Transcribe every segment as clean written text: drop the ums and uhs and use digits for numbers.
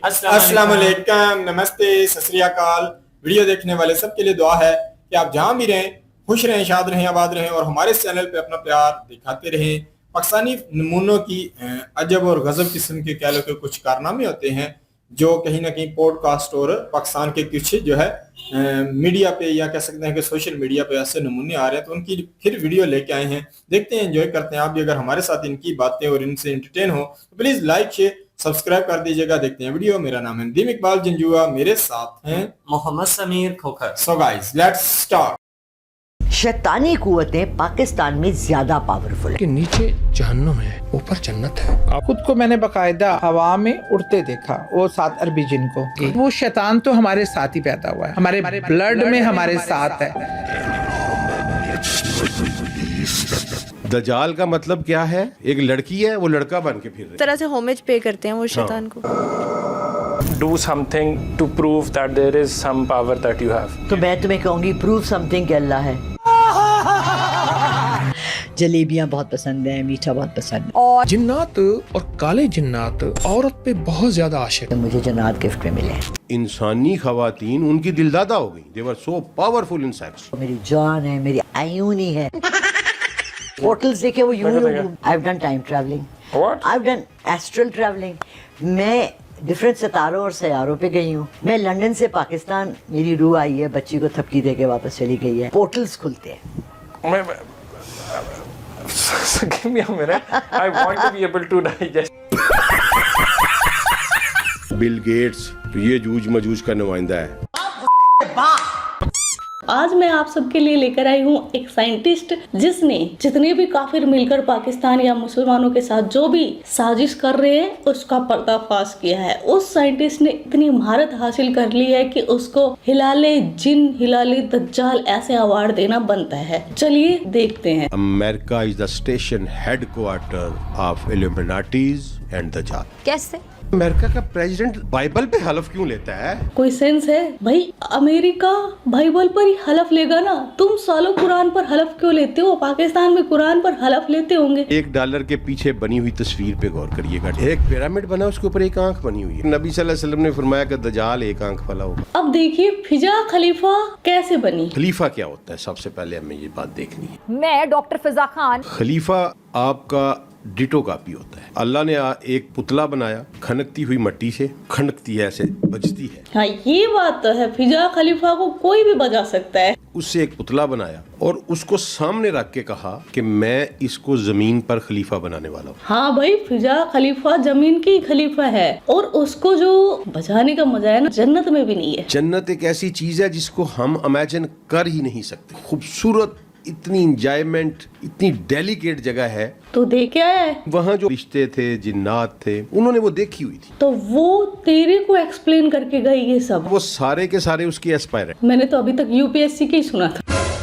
अस्सलाम वालेकुम, नमस्ते, सत श्री अकाल। वीडियो देखने वाले सब के लिए दुआ है कि आप जहाँ भी रहें खुश रहें, शाद रहें, आबाद रहें और हमारे चैनल पे अपना प्यार दिखाते रहें। पाकिस्तानी नमूनों की अजब और गजब किस्म के कह लो कि कुछ कारनामे होते हैं जो कहीं ना कहीं पॉडकास्ट और पाकिस्तान के कुछ जो है मीडिया पे या कह सकते हैं कि सोशल मीडिया पे ऐसे नमूने आ रहे हैं, तो उनकी फिर वीडियो लेके आए हैं। देखते हैं, एंजॉय करते हैं। आप भी अगर हमारे साथ इनकी बातें और इनसे एंटरटेन हो तो प्लीज लाइक शेयर सब्सक्राइब कर दीजिएगा। देखते हैं वीडियो। मेरा नाम है नदीम इकबाल जंजुआ, मेरे साथ हैं Mohammad Sameer Khokhar. So guys let's start. शैतानी कुव्वतें पाकिस्तान में ज्यादा पावरफुल है। कि नीचे जहन्नुम है, ऊपर जन्नत है। खुद को मैंने बकायदा हवा में उड़ते देखा, वो 7 अरबी जिन को। वो शैतान तो हमारे साथ ही पैदा हुआ है, हमारे ब्लड में हमारे साथ है। दजाल का मतलब क्या है? एक लड़की है, वो लड़का बन के फिर रही है। तरह से होमेज पे करते हैं वो शैतान को। Do something to prove that there is some power that you have. तो मैं तुम्हें कहूंगी प्रूव समथिंग कि अल्लाह है। जलेबियां बहुत पसंद है, मीठा बहुत पसंद है। और जिन्नात और काले जिन्नात औरत पे बहुत ज्यादा आशिक। मुझे जन्नत गिफ्ट में मिले। इंसानी खवातीन उनकी दिलदादा हो गई। They were so powerful in sex. मेरी जान है, मेरी आयूनी है। पोर्टल्स देखे वो यूं I've done time traveling. What? I've done astral traveling. मैं डिफरेंट सितारों और सयारों पे गई हूँ। मैं लंदन से पाकिस्तान, मेरी रूह आई है, बच्ची को थपकी दे के वापस चली गई है। पोर्टल्स खुलते हैं। Give me a minute. I want to be able to digest. Bill Gates ये जूझ मजूझ का नुमाइंदा है। आज मैं आप सबके लिए लेकर आई हूँ एक साइंटिस्ट जिसने जितने भी काफिर मिलकर पाकिस्तान या मुसलमानों के साथ जो भी साजिश कर रहे हैं उसका पर्दाफाश किया है। उस साइंटिस्ट ने इतनी महारत हासिल कर ली है कि उसको हिलाले जिन हिलाले दज्जाल ऐसे अवार्ड देना बनता है। चलिए देखते हैं। America is the station headquarter of Illuminatis and दजाल। कैसे? अमेरिका का प्रेसिडेंट बाइबल पे हलफ क्यों लेता है? कोई सेंस है भाई? अमेरिका बाइबल पर ही हलफ लेगा ना। तुम सालों कुरान पर हलफ क्यों लेते हो? पाकिस्तान में कुरान पर हलफ लेते होंगे। $1 के पीछे बनी हुई तस्वीर पे गौर करिएगा। एक पिरामिड बना, उसके ऊपर एक आंख बनी हुई है। नबी सल्लल्लाहु अलैहि वसल्लम ने फरमाया कि दजाल एक आंख वाला होगा। अब देखिए फिजा खलीफा कैसे बनी। खलीफा क्या होता है? सबसे पहले हमें ये बात देखनी है। मैं डॉक्टर फिजा खान। खलीफा आपका डिटो कापी होता है। अल्लाह ने एक पुतला बनाया, खनकती हुई मट्टी से, खनकती है, ऐसे बजती है। हाँ ये बात तो है, फिजा खलीफा को कोई भी बजा सकता है। उससे एक पुतला बनाया और उसको सामने रख के कहा कि मैं इसको जमीन पर खलीफा बनाने वाला हूँ। हाँ भाई, फिजा खलीफा जमीन की खलीफा है और उसको जो बजाने का मजा है ना जन्नत में भी नहीं है। जन्नत एक ऐसी चीज है जिसको हम इमेजिन कर ही नहीं सकते। खूबसूरत, इतनी इंजॉयमेंट, इतनी डेलिकेट जगह है। तो देखे आया है वहाँ जो रिश्ते थे, जिन्नात थे, उन्होंने वो देखी हुई थी। तो वो तेरे को एक्सप्लेन करके गई ये सब। वो सारे के सारे उसके एस्पायर हैं। मैंने तो अभी तक यूपीएससी के ही सुना था।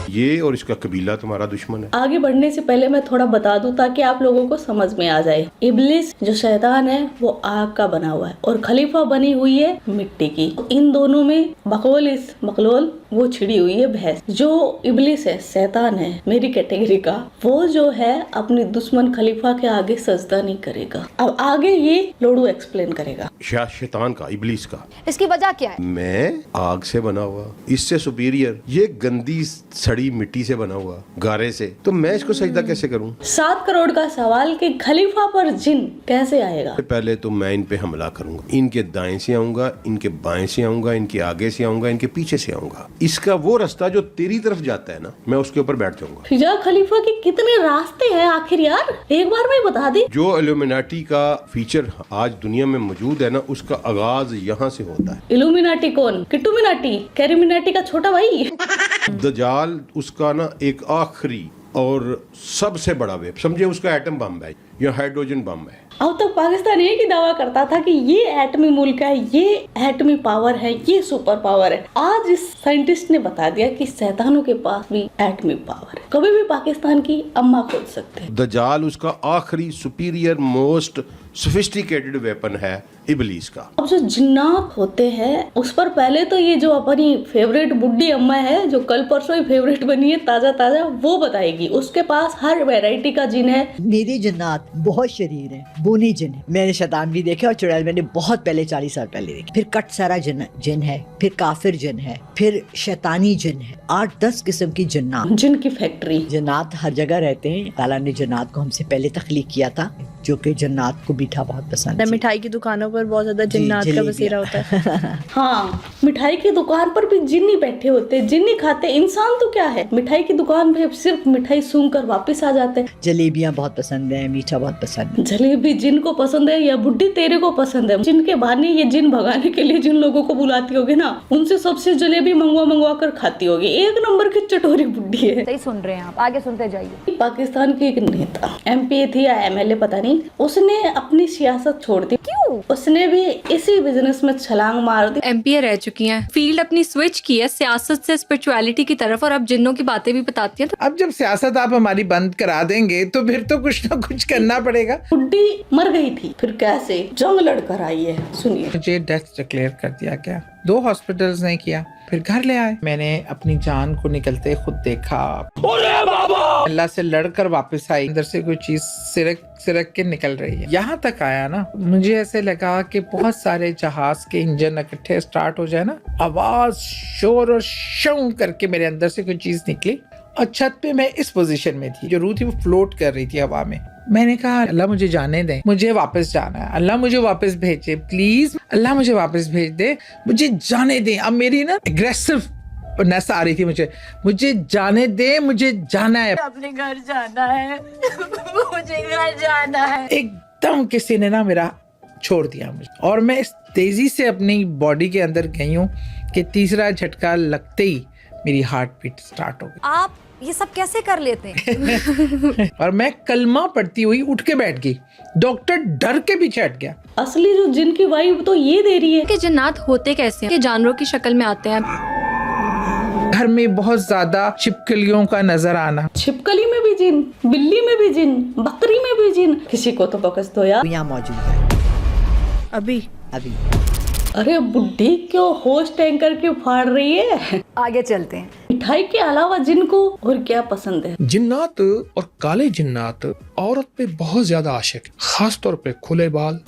ये और इसका कबीला तुम्हारा दुश्मन है। आगे बढ़ने से पहले मैं थोड़ा बता दूं ताकि आप लोगों को समझ में आ जाए। इब्लिस जो शैतान है वो आग का बना हुआ है और खलीफा बनी हुई है मिट्टी की। इन दोनों में बकलोल वो छिड़ी हुई है भैंस। जो इब्लिस है, शैतान है मेरी कैटेगरी का, वो जो है अपने दुश्मन खलीफा के आगे सजदा नहीं करेगा। अब आगे ये लोडू एक्सप्लेन करेगा। शैतान का, इब्लिस का। इसकी वजह क्या है? मैं आग से बना हुआ, इससे सुपीरियर ये गंदी सड़ी मिट्टी से बना हुआ, गारे से, तो मैं इसको सजदा कैसे करूं? 7 करोड़ का सवाल कि खलीफा पर जिन कैसे आएगा। पहले तो मैं इन पे हमला करूंगा। इनके दाएं से आऊंगा, इनके बाएं से आऊंगा, इनके आगे से आऊंगा, इनके पीछे से आऊंगा। इसका वो रास्ता जो तेरी तरफ जाता है ना, मैं उसके ऊपर बैठ जाऊंगा। फिजा खलीफा के कितने रास्ते हैं आखिर यार, एक बार में बता दे। जो इल्यूमिनाटी का फीचर आज दुनिया में मौजूद है ना, उसका आगाज यहाँ से होता है। इल्यूमिनाटी कौन? किटूमिनाटी, कैरीमिनाटी का छोटा भाई। दजाल उसका ना एक आखिरी और सबसे बड़ा वेब समझे, उसका एटम बम है या हाइड्रोजन बम है। अब तक पाकिस्तान एक ही दावा करता था कि ये एटमी मुल्क है, ये एटमी पावर है, ये सुपर पावर है। आज इस साइंटिस्ट ने बता दिया कि शैतानों के पास भी एटमी पावर है, कभी भी पाकिस्तान की अम्मा खोल सकते हैं। दजाल उसका आखिरी सुपीरियर मोस्ट सोफिस्टिकेटेड वेपन है इबलीस का। अब जो जिन्नात होते हैं उस पर पहले तो ये जो अपनी फेवरेट बुड्ढी अम्मा है जो कल परसों ही फेवरेट बनी है ताजा ताजा, वो बताएगी। उसके पास हर वैरायटी का जिन है। मेरी जन्नात बहुत शरीर है, बोनी जिन है। मैंने शैतान भी देखे और चुड़ैल मैंने बहुत पहले 40 साल पहले देखी। फिर कट सारा जिन है, फिर काफिर जिन है, फिर शैतानी जिन है। 8-10 किस्म की जन्नात, जिन की फैक्ट्री। जन्नात हर जगह रहते हैं। ताला ने जन्नात को हमसे पहले तख्लीक किया था, जो कि जन्नात को मीठा बहुत पसंद है। मिठाई की दुकानों पर बहुत ज्यादा जिन्नात का बसेरा होता है। हाँ, मिठाई की दुकान पर भी जिन्नी बैठे होते हैं, जिन्नी खाते। इंसान तो क्या है, मिठाई की दुकान पे सिर्फ मिठाई सूंघ कर वापस आ जाते हैं। जलेबियाँ बहुत पसंद है, मीठा बहुत पसंद है। जलेबी जिन को पसंद है या बुड्ढी तेरे को पसंद है? जिनके बहाने ये जिन भगाने के लिए जिन लोगों को बुलाती होगी ना, उनसे सबसे जलेबी मंगवा कर खाती होगी। एक नंबर की चटोरी बुड्ढी है। सही सुन रहे हैं आप, आगे सुनते जाइए। पाकिस्तान के एक नेता, MP थी या MLA पता नहीं, उसने अपनी सियासत छोड़ दी। क्यों? उसने भी इसी बिजनेस में छलांग मार दी। MP रह चुकी हैं, फील्ड अपनी स्विच की है सियासत से स्पिरिचुअलिटी की तरफ, और अब जिन्नों की बातें भी बताती हैं। अब जब सियासत आप हमारी बंद करा देंगे तो फिर तो कुछ ना कुछ करना पड़ेगा। बुड्ढी मर गई थी, फिर कैसे जंग लड़कर आई है, सुनिए। मुझे डेथ डिक्लेयर कर दिया गया, 2 हॉस्पिटल्स ने किया, फिर घर ले आए। मैंने अपनी जान को निकलते खुद देखा। अल्लाह से लड़कर वापस आई, अंदर से कोई चीज सिरक के निकल रही है। यहाँ तक आया ना, मुझे ऐसे लगा कि बहुत सारे जहाज के इंजन इकट्ठे स्टार्ट हो जाए ना, आवाज शोर और शों करके मेरे अंदर से कोई चीज निकली। और छत पे मैं इस पोजीशन में थी, जो रूह थी वो फ्लोट कर रही थी हवा में। मैंने कहा अल्लाह मुझे जाने दे, मुझे वापस जाना है, अल्लाह मुझे वापस भेजे प्लीज, अल्लाह मुझे वापस भेज दे, मुझे जाने दे। अब मेरी ना एग्रेसिव नसा आ रही थी, मुझे जाने दे, मुझे जाना है, अपने घर जाना है, मुझे घर जाना है। एकदम किसी ने ना मेरा छोड़ दिया मुझे, और मैं इस तेजी से अपनी बॉडी के अंदर गई हूँ कि तीसरा झटका लगते ही मेरी हार्ट बीट स्टार्ट हो गई। आप ये सब कैसे कर लेते हैं? और मैं कलमा पढ़ती हुई उठ के बैठ गई, डॉक्टर डर के पीछे हट गया। असली जो जिन की वाइब तो ये दे रही है कि जिन्नात होते कैसे हैं, कि जानवरों की शक्ल में आते हैं। घर में बहुत ज्यादा छिपकलियों का नजर आना, छिपकली में भी जिन, बिल्ली में भी जिन, बकरी में भी जिन, किसी को तो बकस दो यार। यहाँ मौजूद है अभी अरे बुड्ढी क्यों होश टैंकर क्यों फाड़ रही है? आगे चलते हैं। मिठाई के अलावा जिनको और क्या पसंद है? जिन्नात और काले जिन्नात औरत पे बहुत ज्यादा आशिक, खास तौर पे खुले बाल।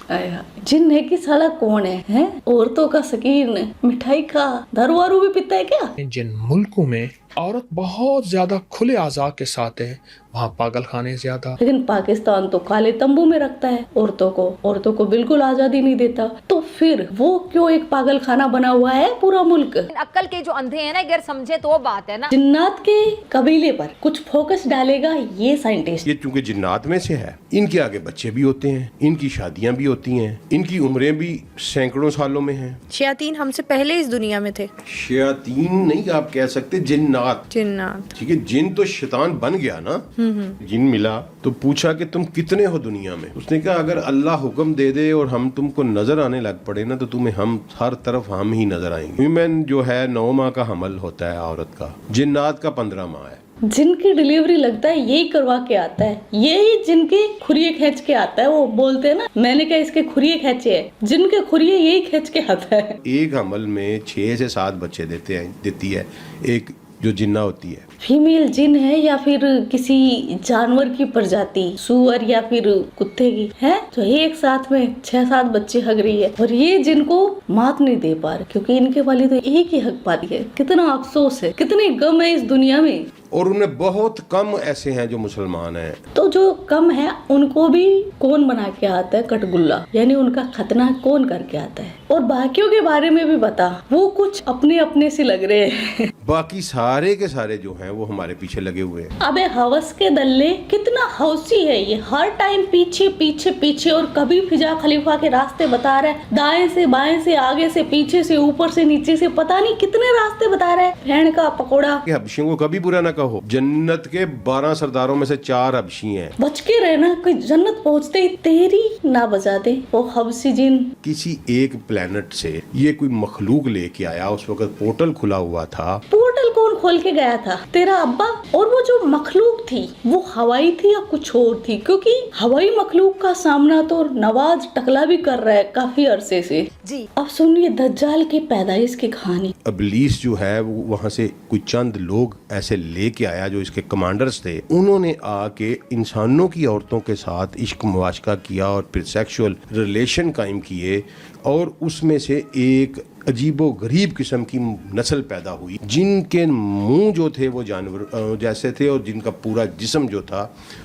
जिन है कि साला कौन है? औरतों का शकीन, मिठाई का दारू भी पीता है क्या? जिन मुल्कों में औरत बहुत ज्यादा खुले आज़ा के साथ है, वहाँ पागल खाने ज्यादा। लेकिन पाकिस्तान तो काले तंबू में रखता है औरतों को बिल्कुल आजादी नहीं देता। तो फिर वो क्यों एक पागल खाना बना हुआ है पूरा मुल्क? अक्ल के जो अंधे हैं ना, अगर समझे तो बात है ना। जिन्नात के कबीले पर कुछ फोकस डालेगा ये साइंटिस्ट। ये चूंकि जिन्नात में से है, इनके आगे बच्चे भी होते हैं, इनकी शादियां भी होती हैं, इनकी उम्रें भी सैकड़ों सालों में हैं। शयातीन हमसे पहले इस दुनिया में थे। शयातीन नहीं आप कह सकते, जिन्नात। ठीक है, जिन तो शैतान बन गया ना। जिन मिला तो पूछा कि तुम कितने हो दुनिया में? उसने कहा अगर अल्लाह हुक्म दे दे और हम तुमको नजर आने लग पड़े ना, तो तुम्हें हम हर तरफ हम ही नजर आएंगे। ह्यूमन जो है 9 माह का हमल होता है औरत का, जिन्नात का 15 माह है। जिनकी डिलीवरी लगता है यही करवा के आता है, यही जिनके खुरिये खींच के आता है। वो बोलते हैं ना, मैंने क्या इसके खुरिये खींचे है, जिनके खुरिये यही खींच के आता है। एक हमल में 6 से 7 बच्चे देती है एक जो जिन्ना होती है। फीमेल जिन है या फिर किसी जानवर की प्रजाति, सुअर या फिर कुत्ते की है, जो एक साथ में 6-7 बच्चे हग रही है, और ये जिनको मात नहीं दे पा रहे क्योंकि इनके वाली तो एक ही हक पाती है। कितना अफसोस है, कितने गम है इस दुनिया में। और उन्हें बहुत कम ऐसे हैं जो मुसलमान हैं। तो जो कम है उनको भी कौन बना के आता है? कटगुल्ला, यानी उनका खतना कौन करके आता है? और बाकियों के बारे में भी बता, वो कुछ अपने अपने से लग रहे हैं। बाकी सारे के सारे जो हैं वो हमारे पीछे लगे हुए हैं। अबे हवस के दल्ले, कितना हौसी है ये, हर टाइम पीछे पीछे पीछे, और कभी फिजा खलीफा के रास्ते बता रहा है, दाएं से बाएं से, आगे से पीछे से, ऊपर से नीचे से, पता नहीं कितने रास्ते बता रहा है। भेड़ का पकोड़ा। हबशियों को कभी बुरा ना कहो, जन्नत के 12 सरदारों में से 4 हबशी हैं। बच के रहना, कोई जन्नत पहुंचते ही तेरी ना बजा दे वो हबशी जिन। किसी एक प्लेनेट से ये कोई मखलूक लेके आया, उस वक्त पोर्टल खुला हुआ था। पोर्टल कौन खोल के गया था? तेरा अब्बा। और वो जो मखलूक थी वो हवाई थी या कुछ और थी? क्योंकि हवाई मखलूक का सामना तो नवाज टकला भी कर रहा है काफी अरसे से जी। अब सुनिए दज्जाल की पैदाइश की कहानी। इब्लीस जो है वो वहाँ से कुछ चंद लोग ऐसे लेके आया जो इसके कमांडर्स थे, उन्होंने आके इंसानों की औरतों के साथ इश्क मुआशका किया और फिर सेक्सुअल रिलेशन कायम किए, और उसमें से एक अजीबो गरीब किस्म की नस्ल पैदा हुई जिनके मुंह जो थे वो जानवर जैसे थे और जिनका पूरा जिस्म जो था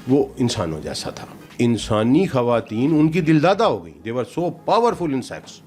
वो इंसानों जैसा था। इंसानी खवातीन उनकी दिलदादा हो गई। They were so powerful in sex.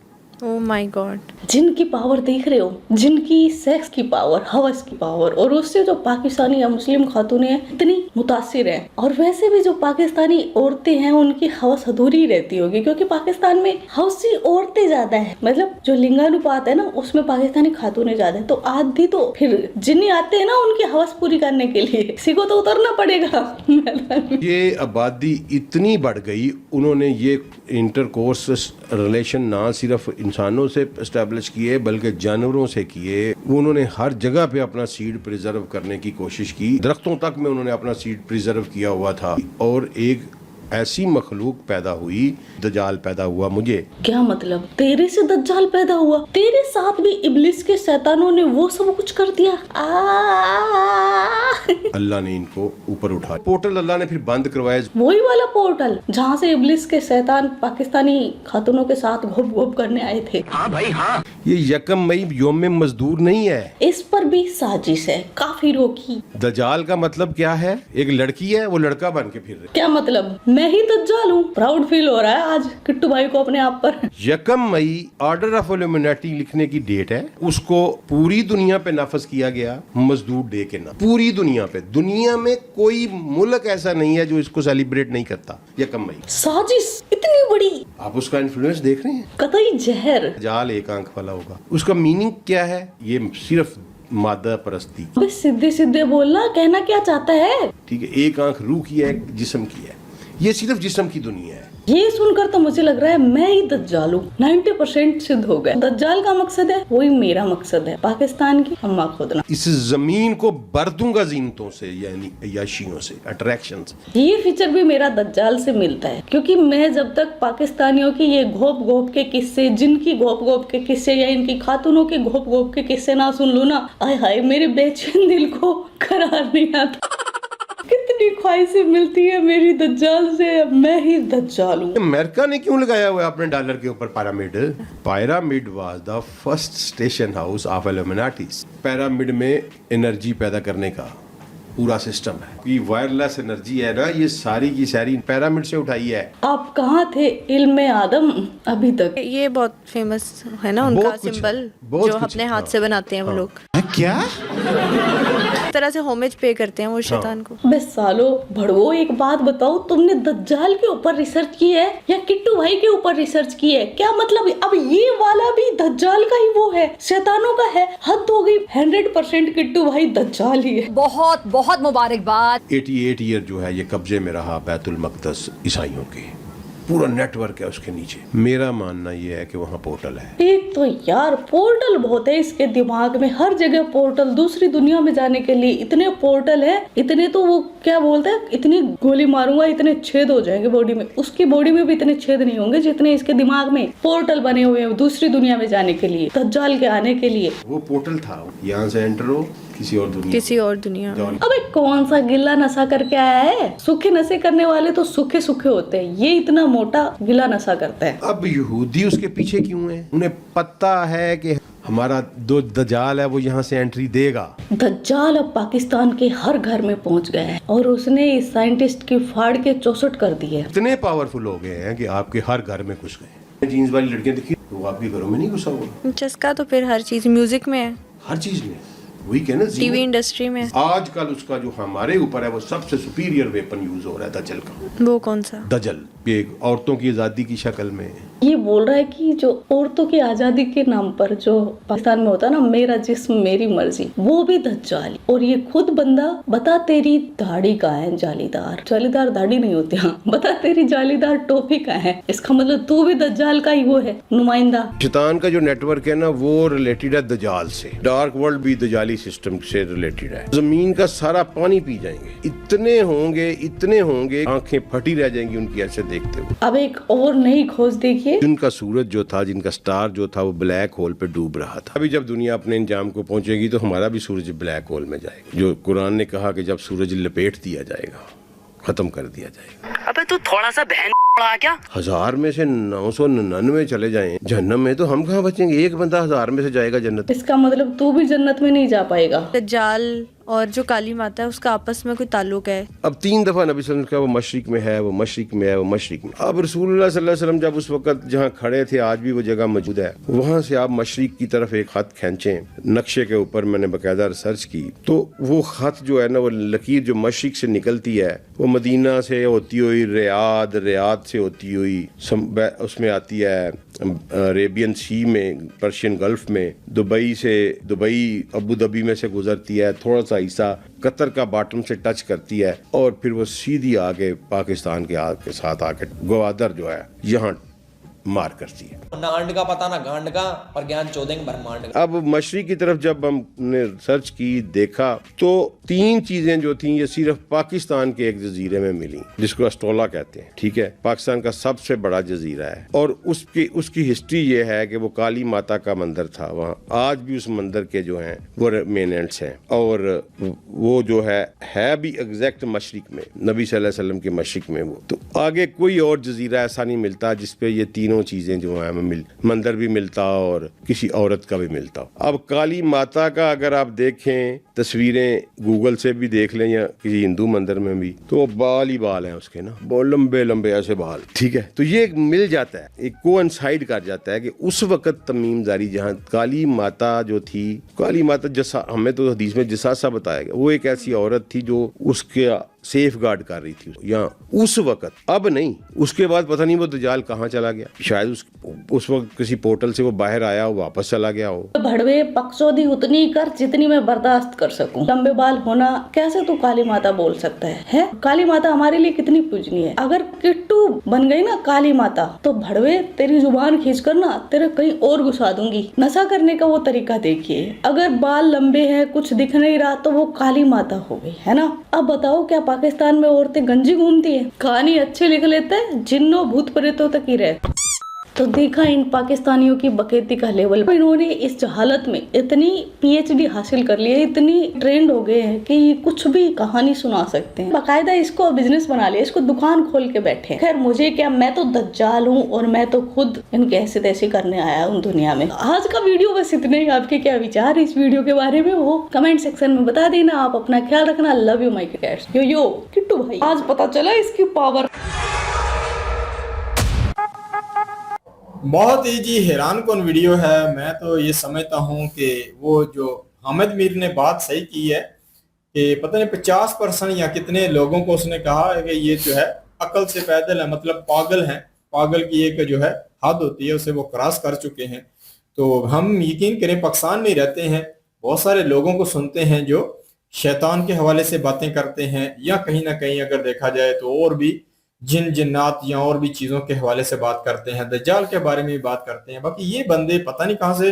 Oh my God. जिनकी पावर देख रहे हो, जिनकी सेक्स की पावर, हवस की पावर, और उससे जो पाकिस्तानी या मुस्लिम खातूनें हैं इतनी मुतासिर हैं। और वैसे भी जो पाकिस्तानी औरतें हैं उनकी हवस अधूरी ही रहती होगी, क्योंकि पाकिस्तान में हवसी औरतें ज्यादा है। मतलब जो लिंगानुपात है ना उसमें पाकिस्तानी खातूनें ज्यादा है। तो आधी तो फिर जिन्नी आते हैं ना उनकी हवस पूरी करने के लिए किसी को तो उतरना पड़ेगा। ये आबादी इतनी बढ़ गई, उन्होंने ये इंटरकोर्स रिलेशन ना सिर्फ इंसानों से एस्टेब्लिश किए बल्कि जानवरों से किए। उन्होंने हर जगह पे अपना सीड प्रिजर्व करने की कोशिश की। दरख्तों तक में उन्होंने अपना सीड प्रिजर्व किया हुआ था। और एक ऐसी मखलूक पैदा हुई, दज्जाल पैदा हुआ। मुझे क्या मतलब? तेरे से दज्जाल पैदा हुआ? तेरे साथ भी इब्लिस के शैतानों ने वो सब कुछ कर दिया? अल्लाह ने इनको ऊपर उठाया। पोर्टल अल्लाह ने फिर बंद करवाया। वही वाला पोर्टल जहाँ से इब्लिस के शैतान पाकिस्तानी खातूनों के साथ घोप घोप करने आए थे। हाँ भाई हाँ। ये यकम मई यौम मजदूर नहीं है, इस पर भी साजिश है काफिरों की। दज्जाल का मतलब क्या है? एक लड़की है, वो लड़का बन के फिर रही। क्या मतलब? मैं ही दज्जाल हूँ? प्राउड फील हो रहा है आज किट्टू भाई को अपने आप पर। यकम मई ऑर्डर ऑफ इल्यूमिनाटी लिखने की डेट है। उसको पूरी दुनिया पे नाफज किया गया मजदूर डे के नाम। पूरी दुनिया पे, दुनिया में कोई मुल्क ऐसा नहीं है जो इसको सेलिब्रेट नहीं करता यकम मई। साजिश इतनी बड़ी। आप उसका इन्फ्लुएंस देख रहे हैं? कतई जहर। जाल एक आंख वाला होगा। उसका मीनिंग क्या है? ये सिर्फ मादा परस्ती। अबे सीधे सीधे बोलना, कहना क्या चाहता है? ठीक है, एक आंख रूह की है, एक जिस्म की है। ये सिर्फ जिस्म की दुनिया है। ये सुनकर तो मुझे लग रहा है मैं ही दज्जाल हूँ। 90% सिद्ध हो गया। दज्जाल का मकसद है वही मेरा मकसद है, पाकिस्तान की अम्मा खोदना। इस जमीन को भर दूंगा जीनतों से, यानी अय्याशियों से, अट्रैक्शन से। ये फीचर भी मेरा दज्जाल से मिलता है, क्योंकि मैं जब तक पाकिस्तानियों की ये घोप घोप के किस्से, जिनकी घोप घोप के किस्से या इनकी खातूनों के घोप घोप के किस्से ना सुन लूं ना, आय हाय मेरे बेचैन दिल को करार नहीं आता। कितनी ख्वाहिशें मिलती है मेरी दज्जाल से। मैं ही दज्जाल हूँ। अमेरिका ने क्यों लगाया हुआ है अपने डॉलर के ऊपर pyramid? Pyramid was the first station house of illuminati. Pyramid में एनर्जी पैदा करने का पूरा सिस्टम है। ये वायरलेस एनर्जी है ना, ये सारी की सारी पिरामिड से उठाई है। आप कहाँ थे इल्मे आदम अभी तक? ये बहुत फेमस है ना उनका बहुत कुछ सिंबल, बहुत जो कुछ अपने है, हाथ हाँ। से बनाते हैं वो लोग। क्या एक तरह से होमेज पे करते हैं वो शैतान को। बे सालो भड़वो, एक बात बताओ, तुमने दज्जाल के ऊपर रिसर्च की है या किट्टू भाई के ऊपर रिसर्च की है? क्या मतलब? अब ये वाला भी दज्जाल का ही वो है, शैतानों का है। हद हो गई। 100% किट्टू भाई दज्जाल ही है। बहुत बहुत मुबारकबाद। 88 ईयर जो है ये कब्जे में रहा बैतुल मक़दस ईसाइयों के। पूरा नेटवर्क है उसके नीचे। मेरा मानना ये है कि वहाँ पोर्टल है। एक तो यार पोर्टल बहुत है इसके दिमाग में, हर जगह पोर्टल। दूसरी दुनिया में जाने के लिए इतने पोर्टल है, इतने तो वो क्या बोलते हैं, इतनी गोली मारूंगा इतने छेद हो जाएंगे बॉडी में। उसकी बॉडी में भी इतने छेद नहीं होंगे जितने इसके दिमाग में पोर्टल बने हुए हैं दूसरी दुनिया में जाने के लिए, दज्जाल के आने के लिए। वो पोर्टल था, यहाँ से एंटर हो किसी और दुनिया। अबे कौन सा गिला नशा करके आया है? सूखे नशे करने वाले तो सूखे सूखे होते हैं, ये इतना मोटा गिला नशा करता है। अब यहूदी उसके पीछे क्यों है? उन्हें पता है कि हमारा जो दज्जाल है वो यहाँ से एंट्री देगा। दज्जाल अब पाकिस्तान के हर घर में पहुँच गया है और उसने इस साइंटिस्ट की फाड़ के चौसट कर दी है। इतने पावरफुल हो गए हैं कि आपके हर घर में घुस गए। जीन्स वाली लड़कियां दिखी तो वो आपके घरों में नहीं घुसा हुआ। चस्का तो फिर हर चीज, म्यूजिक में है, हर चीज में वही कहना, टीवी इंडस्ट्री में। आजकल उसका जो हमारे ऊपर है वो सबसे सुपीरियर वेपन यूज हो रहा है दज्जल का। वो कौन सा? दज्जल ये औरतों की आजादी की शक्ल में। ये बोल रहा है कि जो औरतों की आजादी के नाम पर जो पाकिस्तान में होता है ना, मेरा जिस्म मेरी मर्जी, वो भी दज्जाल। और ये खुद बंदा, बता तेरी दाढ़ी कहाँ है जालीदार? जालीदार दाढ़ी नहीं होती। हाँ, बता तेरी जालीदार टोपी कहाँ है? इसका मतलब तू भी दज्जाल का ही वो है नुमाइंदा। शैतान का जो नेटवर्क है ना वो रिलेटेड है दज्जाल से। डार्क वर्ल्ड भी दज्जाली वाली सिस्टम से रिलेटेड है। जमीन का सारा पानी पी जाएंगे, इतने होंगे आंखें फटी रह जाएंगी उनकी ऐसे देखते हुए। अब एक और नई खोज देखिए, जिनका सूरज जो था, जिनका स्टार जो था, वो ब्लैक होल पे डूब रहा था। अभी जब दुनिया अपने अंजाम को पहुंचेगी तो हमारा भी सूरज ब्लैक होल में जाएगा, जो कुरान ने कहा कि जब सूरज लपेट दिया जाएगा, खत्म कर दिया जाएगा। अबे तू थोड़ा सा बहन क्या 1000 में से 999 चले जाएं जन्नत में, तो हम कहाँ बचेंगे? एक बंदा 1000 में से जाएगा जन्नत। इसका मतलब तू भी जन्नत में नहीं जा पाएगा। दज्जाल और जो काली माता है उसका आपस में कोई ताल्लुक है? अब 3 दफा नबी सल्लल्लाहु अलैहि वसल्लम का वो मशरिक में है, वो मशरिक में है, वो मशरिक में। अब रसूलुल्लाह सल्लल्लाहु अलैहि वसल्लम जब उस वक्त जहाँ खड़े थे, आज भी वो जगह मौजूद है, वहाँ से आप मशरिक की तरफ एक खत खींचें, नक्शे के ऊपर मैंने बाकायदा रिसर्च की, तो वो खत जो है ना, वो लकीर जो मशरिक से निकलती है, वो मदीना से होती हुई रियाद से होती हुई उसमें आती है अरेबियन सी में, पर्शियन गल्फ में, दुबई अबू धाबी में से गुजरती है, थोड़ा सा हिस्सा कतर का बॉटम से टच करती है, और फिर वो सीधी आगे पाकिस्तान के साथ आके ग्वादर जो है यहाँ मार करती है। ना अंड का पता ना गांड का, पर ज्ञान चौदेंगे ब्रह्मांड का। अब मशरिक की तरफ जब हमने सर्च की, देखा, तो 3 चीजें जो थी ये सिर्फ पाकिस्तान के एक जजीरे में मिली, जिसको अस्टोला कहते हैं, ठीक है, पाकिस्तान का सबसे बड़ा जजीरा है। और उसकी हिस्ट्री ये है कि वो काली माता का मंदिर था वहाँ, आज भी उस मंदिर के जो हैं वो रिमेनेंट्स हैं, और वो जो है भी एग्जैक्ट मशरिक में, नबी सल्लल्लाहु अलैहि वसल्लम के मशरिक में। वो तो आगे कोई और जजीरा ऐसा नहीं मिलता जिसपे ये तीनों चीजें जो है मंदिर भी मिलता और किसी औरत का भी मिलता। अब काली माता का अगर आप देखें तस्वीरें, गूगल से भी देख लें या किसी हिंदू मंदिर में भी, तो बाल ही बाल हैं उसके ना, बहुत लंबे लंबे ऐसे बाल, ठीक है। तो ये मिल जाता है, एक कोइंसाइड कर जाता है कि उस वक्त तमीमदारी जहाँ काली माता जो थी, काली माता जैसा हमें तो हदीस में जसासा बताया गया, वो एक ऐसी औरत थी जो उसके सेफ गार्ड कर रही थी यहाँ उस वक्त। अब नहीं, उसके बाद पता नहीं वो दज्जाल कहाँ चला गया, शायद उस वक्त किसी पोर्टल से वो बाहर आया हो, वापस चला गया हो। भड़वे पक्षोदी उतनी कर जितनी मैं बर्दाश्त कर सकूं। लंबे बाल होना कैसे तू काली माता बोल सकता है? काली माता हमारे लिए कितनी पूजनीय है। अगर किट्टू बन गई ना काली माता, तो भड़वे तेरी जुबान खींच कर ना तेरे कहीं और घुसा दूंगी। नशा करने का वो तरीका देखिए, अगर बाल लंबे हैं, कुछ दिख नहीं रहा, तो वो काली माता हो गई, है ना। अब बताओ क्या पाकिस्तान में औरतें गंजी घूमती है? कहानी अच्छी लिख लेते हैं, जिन्नों भूत प्रेतों तक ही रहे। तो देखा इन पाकिस्तानियों की बकेती का लेवल। इन्होंने इस जहालत में इतनी पीएचडी हासिल कर ली है, इतनी ट्रेंड हो गए हैं कि कुछ भी कहानी सुना सकते हैं, बाकायदा इसको बिजनेस बना लिया, इसको दुकान खोल के बैठे हैं। खैर मुझे क्या, मैं तो दज्जाल हूँ और मैं तो खुद इनके ऐसे तैसे करने आया हूँ दुनिया में। आज का वीडियो बस इतने ही। आपके क्या विचार इस वीडियो के बारे में वो कमेंट सेक्शन में बता देना। आप अपना ख्याल रखना। Love you my cats. Yo Kittu भाई, आज पता चला इसकी पावर। बहुत ही जी हैरान कौन वीडियो है। मैं तो ये समझता हूँ कि वो जो हामिद मीर ने बात सही की है कि पता नहीं 50% या कितने लोगों को उसने कहा है कि ये जो है अकल से पैदल है, मतलब पागल हैं। पागल की एक जो है हद होती है, उसे वो क्रॉस कर चुके हैं। तो हम यकीन करें, पाकिस्तान में रहते हैं, बहुत सारे लोगों को सुनते हैं जो शैतान के हवाले से बातें करते हैं, या कहीं ना कहीं अगर देखा जाए तो और भी जिन जिन्नात या और भी चीजों के हवाले से बात करते हैं, दज्जाल के बारे में भी बात करते हैं। बाकी ये बंदे पता नहीं कहां से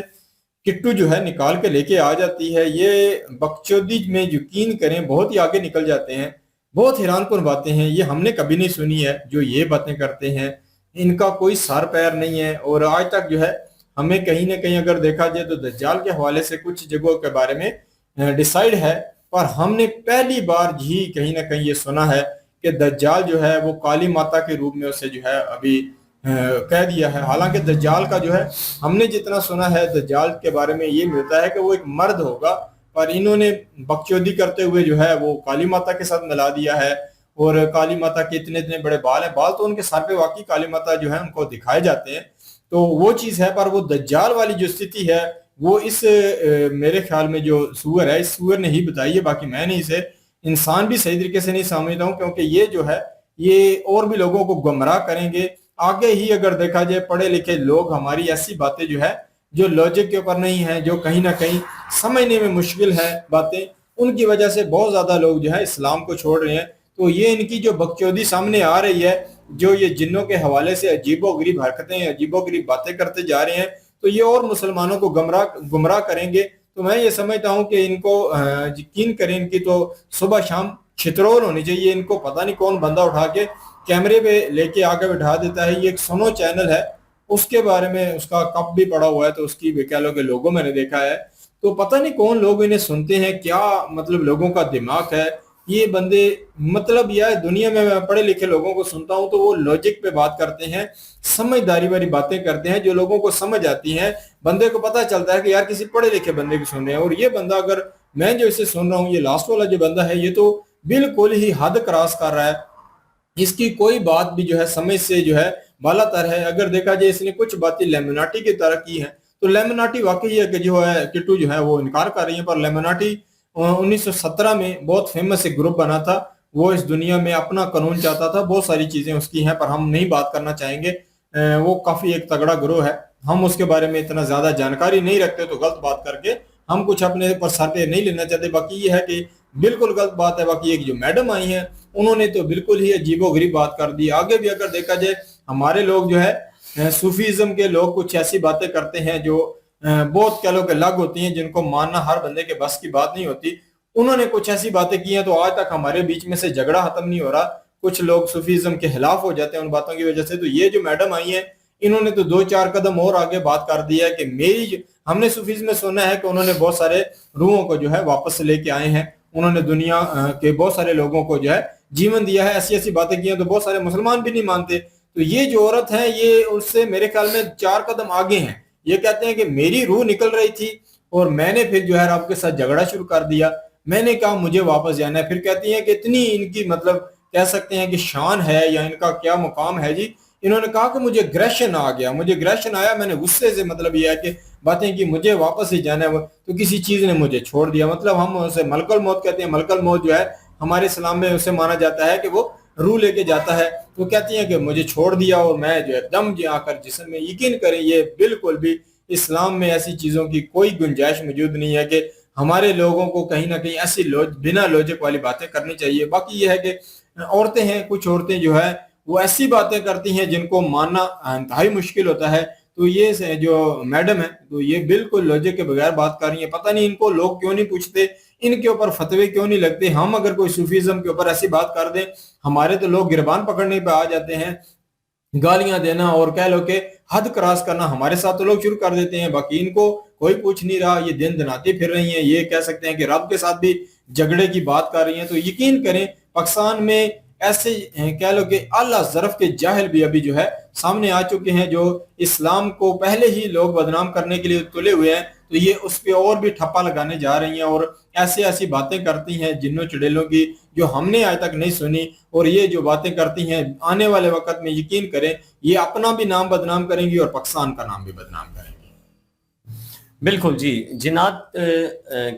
किट्टू जो है निकाल के लेके आ जाती है। ये बकचोदी में यकीन करें बहुत ही आगे निकल जाते हैं। बहुत हैरान कौन बातें हैं, ये हमने कभी नहीं सुनी है जो ये बातें करते हैं। इनका कोई सर पैर नहीं है, और आज तक जो है हमें कहीं ना कहीं अगर देखा जाए तो दज्जाल के हवाले से कुछ जगहों के बारे में डिसाइड है, पर हमने पहली बार ही कहीं ना कहीं ये सुना है कि दज्जाल जो है वो काली माता के रूप में उसे जो है अभी कह दिया है। हालांकि दज्जाल का जो है हमने जितना सुना है दज्जाल के बारे में ये मिलता है कि वो एक मर्द होगा, पर इन्होंने बकचोदी करते हुए जो है वो काली माता के साथ मिला दिया है। और काली माता के इतने इतने बड़े बाल हैं, बाल तो उनके सर पे वाकई काली माता जो है उनको दिखाए जाते हैं, तो वो चीज है। पर वो दज्जाल वाली जो स्थिति है वो इस मेरे ख्याल में जो सूअर है, इस सूअर ने ही बताई है। बाकी मैंने इसे इंसान भी सही तरीके से नहीं समझता हूँ, क्योंकि ये जो है ये और भी लोगों को गुमराह करेंगे। आगे ही अगर देखा जाए पढ़े लिखे लोग हमारी ऐसी बातें जो है जो लॉजिक के ऊपर नहीं है, जो कहीं ना कहीं समझने में मुश्किल है बातें, उनकी वजह से बहुत ज्यादा लोग जो है इस्लाम को छोड़ रहे हैं। तो ये इनकी जो बकचोदी सामने आ रही है, जो ये जिन्नों के हवाले से अजीबोगरीब हरकतें, अजीबोगरीब बातें करते जा रहे हैं, तो ये और मुसलमानों को गुमराह करेंगे। تو میں یہ سمجھتا ہوں کہ ان کو یقین کریں، ان کی تو صبح شام چھترول ہونی چاہیے. ان کو پتہ نہیں کون بندہ اٹھا کے کیمرے پہ لے کے آگے بٹھا دیتا ہے. یہ ایک سنو چینل ہے، اس کے بارے میں اس کا کپ بھی پڑا ہوا ہے، تو اس کی کہہ لو کہ لوگو میں نے دیکھا ہے. تو پتہ نہیں کون لوگ انہیں سنتے ہیں، کیا مطلب لوگوں کا دماغ ہے یہ بندے. مطلب یہ دنیا میں پڑھے لکھے لوگوں کو سنتا ہوں تو وہ لاجک پہ بات کرتے ہیں، سمجھداری والی باتیں کرتے ہیں جو لوگوں کو سمجھ آتی ہیں. بندے کو پتہ چلتا ہے کہ یار کسی پڑھے لکھے بندے کی سن رہے ہیں. اور یہ بندہ اگر میں جو اسے سن رہا ہوں، یہ لاسٹ والا جو بندہ ہے، یہ تو بالکل ہی حد کراس کر رہا ہے. اس کی کوئی بات بھی جو ہے سمجھ سے جو ہے بالا تر ہے. اگر دیکھا جائے اس نے کچھ باتیں لیمناٹی کی طرح کی ہیں، تو لیمناٹی واقعی ہے کہ جو ہے کٹو جو ہے وہ انکار کر رہی ہیں. پر لیمناٹی 1917 میں بہت فیمس ایک گروپ بنا تھا، وہ اس دنیا میں اپنا قانون چاہتا تھا. بہت ساری چیزیں اس کی ہیں پر ہم نہیں بات کرنا چاہیں گے. وہ کافی ایک تگڑا گروہ ہے، ہم اس کے بارے میں اتنا زیادہ جانکاری نہیں رکھتے، تو غلط بات کر کے ہم کچھ اپنے پر سر پہ نہیں لینا چاہتے. باقی یہ ہے کہ بالکل غلط بات ہے. باقی ایک جو میڈم آئی ہیں انہوں نے تو بالکل ہی عجیب و غریب بات کر دی. آگے بھی اگر دیکھا جائے ہمارے لوگ جو ہے صوفیزم کے لوگ کچھ ایسی باتیں کرتے ہیں جو بہت کہہ لو کہ لگ ہوتی ہیں، جن کو ماننا ہر بندے کے بس کی بات نہیں ہوتی. انہوں نے کچھ ایسی باتیں کی ہیں تو آج تک ہمارے بیچ میں سے جھگڑا ختم نہیں ہو رہا. کچھ لوگ صوفیزم کے خلاف ہو جاتے ہیں ان باتوں کی وجہ سے. تو یہ جو میڈم آئی ہیں انہوں نے تو 2-4 قدم اور آگے بات کر دی ہے کہ ہم نے صوفیزم میں سنا ہے کہ انہوں نے بہت سارے روحوں کو جو ہے واپس لے کے آئے ہیں، انہوں نے دنیا کے بہت سارے لوگوں کو جو ہے جیون دیا ہے. ایسی ایسی باتیں کی ہیں تو بہت سارے مسلمان بھی نہیں مانتے. تو یہ جو عورت ہے یہ اس سے میرے خیال میں 4 قدم آگے ہیں. یہ کہتے ہیں کہ میری روح نکل رہی تھی اور میں نے پھر جو ہے رب کے ساتھ جھگڑا شروع کر دیا، میں نے کہا مجھے واپس جانا ہے. پھر کہتی ہیں کہ اتنی ان کی مطلب کہہ سکتے ہیں کہ شان ہے یا ان کا کیا مقام ہے جی. انہوں نے کہا کہ مجھے گریشن آ گیا، مجھے گریشن آیا، میں نے غصے سے مطلب یہ ہے کہ باتیں کی مجھے واپس ہی جانا ہے، تو کسی چیز نے مجھے چھوڑ دیا. مطلب ہم اسے ملک الموت کہتے ہیں. ملک الموت جو ہے ہمارے اسلام میں اسے مانا جاتا ہے کہ وہ روح لے کے جاتا ہے. تو کہتی ہیں کہ مجھے چھوڑ دیا اور میں جو ہے دم جا کر جسم میں. یقین کریں یہ بالکل بھی اسلام میں ایسی چیزوں کی کوئی گنجائش موجود نہیں ہے کہ ہمارے لوگوں کو کہیں نہ کہیں ایسی بنا لوجک والی باتیں کرنی چاہیے. باقی یہ ہے کہ عورتیں ہیں، کچھ عورتیں جو ہے وہ ایسی باتیں کرتی ہیں جن کو ماننا انتہائی مشکل ہوتا ہے. تو یہ جو میڈم ہے تو یہ بالکل لوجک کے بغیر بات کر رہی ہیں. پتہ نہیں ان کو لوگ کیوں نہیں پوچھتے، ان کے اوپر فتوے کیوں نہیں لگتے. ہم اگر کوئی صوفیزم کے اوپر ایسی بات کر دیں ہمارے تو لوگ گربان پکڑنے پہ آ جاتے ہیں، گالیاں دینا اور کہہ لو کہ حد کراس کرنا ہمارے ساتھ تو لوگ شروع کر دیتے ہیں. باقی ان کو کوئی پوچھ نہیں رہا، یہ دن دناتی پھر رہی ہیں. یہ کہہ سکتے ہیں کہ رب کے ساتھ بھی جھگڑے کی بات کر رہی ہیں. تو یقین کریں پاکستان میں ایسے کہہ لو کہ اعلیٰ ظرف کے جاہل بھی ابھی جو ہے سامنے آ چکے ہیں جو اسلام کو پہلے ہی لوگ بدنام کرنے کے لیے تلے ہوئے ہیں. تو یہ اس پہ اور بھی ٹھپا لگانے جا رہی ہیں اور ایسی باتیں کرتی ہیں جنوں چڑیلوں کی جو ہم نے آج تک نہیں سنی. اور یہ جو باتیں کرتی ہیں آنے والے وقت میں یقین کریں یہ اپنا بھی نام بدنام کریں گی اور پاکستان کا نام بھی بدنام کریں گی. بالکل جی. جنات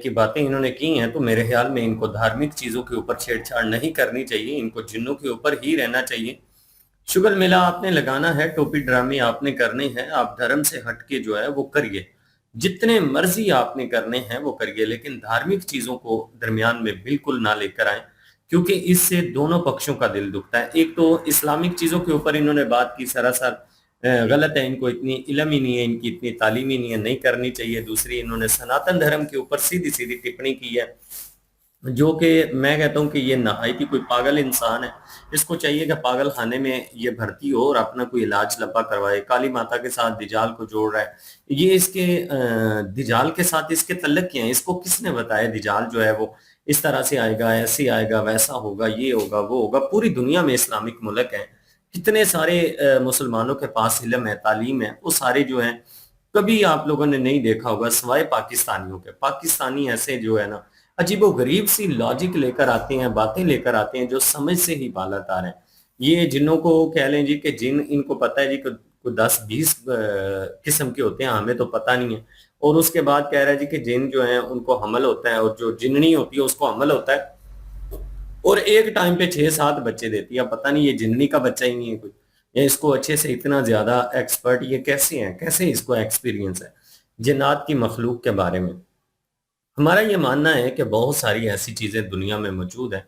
کی باتیں انہوں نے کی ہیں تو میرے خیال میں ان کو دھارمک چیزوں کے اوپر چھیڑ چھاڑ نہیں کرنی چاہیے، ان کو جنوں کے اوپر ہی رہنا چاہیے. شگل میلہ آپ نے لگانا ہے، ٹوپی ڈرامے آپ نے کرنے ہیں، آپ دھرم سے ہٹ کے جو ہے وہ کریے، جتنے مرضی آپ نے کرنے ہیں وہ کریے، لیکن دھارمک چیزوں کو درمیان میں بالکل نہ لے کر آئیں کیونکہ اس سے دونوں پکشوں کا دل دکھتا ہے. ایک تو اسلامک چیزوں کے اوپر انہوں نے بات کی سراسر غلط ہے، ان کو اتنی علم ہی نہیں ہے، ان کی اتنی تعلیم ہی نہیں ہے، نہیں کرنی چاہیے. دوسری انہوں نے سناتن دھرم کے اوپر سیدھی ٹپڑی کی ہے جو کہ میں کہتا ہوں کہ یہ نہایت ہی کوئی پاگل انسان ہے. اس کو چاہیے کہ پاگل خانے میں یہ بھرتی ہو اور اپنا کوئی علاج لبا کروائے. کالی ماتا کے ساتھ دجال کو جوڑ رہا ہے. یہ اس کے دجال کے ساتھ اس کے تعلق کیا ہیں؟ اس کو کس نے بتایا دجال جو ہے وہ اس طرح سے آئے گا، ایسے آئے گا، ویسا ہوگا، یہ ہوگا، وہ ہوگا. پوری دنیا میں اسلامک ملک ہیں، کتنے سارے مسلمانوں کے پاس علم ہے، تعلیم ہے، وہ سارے جو ہیں کبھی آپ لوگوں نے نہیں دیکھا ہوگا سوائے پاکستانیوں کے. پاکستانی ایسے جو ہے نا عجیب و غریب سی لاجک لے کر آتے ہیں، باتیں لے کر آتے ہیں جو سمجھ سے ہی بالا تار ہیں. یہ جنوں کو کہہ لیں جی کہ جن ان کو پتہ ہے جی کہ 10-20 قسم کے ہوتے ہیں، ہمیں تو پتہ نہیں ہے. اور اس کے بعد کہہ رہا ہے جی کہ جن جو ہیں ان کو حمل ہوتا ہے اور جو جننی ہوتی ہے اس کو حمل ہوتا ہے اور ایک ٹائم پہ 6-7 بچے دیتی ہے. پتہ نہیں یہ جننی کا بچہ ہی نہیں ہے کوئی، یا اس کو اچھے سے اتنا زیادہ ایکسپرٹ یہ کیسے ہیں، کیسے اس کو ایکسپیرینس ہے جنات کی مخلوق کے بارے میں. ہمارا یہ ماننا ہے کہ بہت ساری ایسی چیزیں دنیا میں موجود ہیں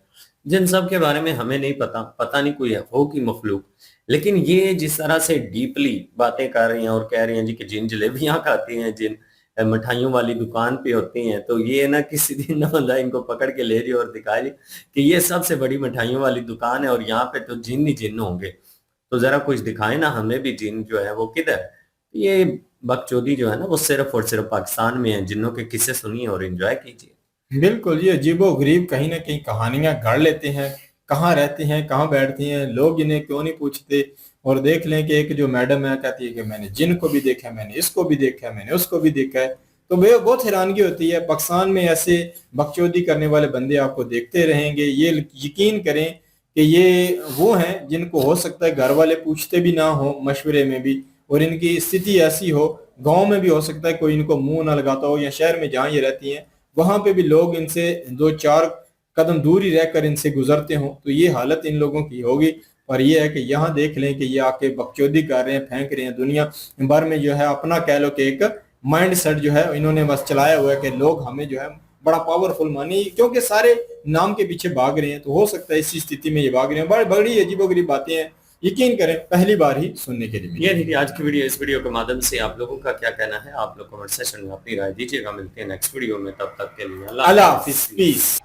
جن سب کے بارے میں ہمیں نہیں پتہ نہیں کوئی ہو کی مخلوق. لیکن یہ جس طرح سے ڈیپلی باتیں کر رہی ہیں اور کہہ رہی ہیں جی کہ جن جلیبیاں کھاتے ہیں، جن مٹھائیوں والی دکان پہ ہوتی ہیں تو یہ نا کسی دن نہ بندہ ان کو پکڑ کے لے جائے اور دکھا لے کہ یہ سب سے بڑی مٹھائیوں والی دکان ہے اور یہاں پہ تو جن ہی جن ہوں گے، تو ذرا کچھ دکھائیں نا ہمیں بھی جن جو ہے وہ کدھر ہے۔ یہ بکچودی جو ہے نا وہ صرف اور صرف پاکستان میں ہے، جنوں کے قصے سنیے اور انجوائے کیجیے۔ بالکل، یہ عجیب و غریب کہیں نہ کہیں کہانیاں گھڑ لیتے ہیں، کہاں رہتے ہیں، کہاں بیٹھتے ہیں، لوگ انہیں کیوں نہیں پوچھتے۔ اور دیکھ لیں کہ ایک جو میڈم ہے کہتی ہے کہ میں نے جن کو بھی دیکھا، میں نے اس کو بھی دیکھا، میں نے اس کو بھی دیکھا ہے، تو بہت حیرانگی ہوتی ہے۔ پاکستان میں ایسے بکچودی کرنے والے بندے آپ کو دیکھتے رہیں گے۔ یہ یقین کریں کہ یہ وہ ہیں جن کو ہو سکتا ہے گھر والے پوچھتے بھی نہ ہوں مشورے میں بھی، اور ان کی استھتی ایسی ہو، گاؤں میں بھی ہو سکتا ہے کوئی ان کو منہ نہ لگاتا ہو، یا شہر میں جہاں یہ رہتی ہیں وہاں پہ بھی لوگ ان سے 2-4 قدم دور ہی رہ کر ان سے گزرتے ہوں، تو یہ حالت ان لوگوں کی ہوگی۔ اور یہ ہے کہ یہاں دیکھ لیں کہ یہ آ کے بکچودی کر رہے ہیں، پھینک رہے ہیں، دنیا بھر میں جو ہے اپنا کہہ لو کہ ایک مائنڈ سیٹ جو ہے انہوں نے بس چلایا ہوا ہے کہ لوگ ہمیں جو ہے بڑا پاورفل مانی، کیونکہ سارے نام کے پیچھے بھاگ رہے ہیں، تو ہو سکتا ہے اسی استھتی میں یہ بھاگ رہے ہیں۔ بڑی عجیب و غریب باتیں ہیں، یقین کریں پہلی بار ہی سننے کے لیے ملی۔ یہ تھی آج کی ویڈیو۔ اس ویڈیو کے مادھیم سے آپ لوگوں کا کیا کہنا ہے آپ لوگ کمنٹ سیکشن میں اپنی رائے دیجیے گا۔ ملتے ہیں نیکسٹ ویڈیو میں، تب تک کے لیے اللہ حافظ، پیس۔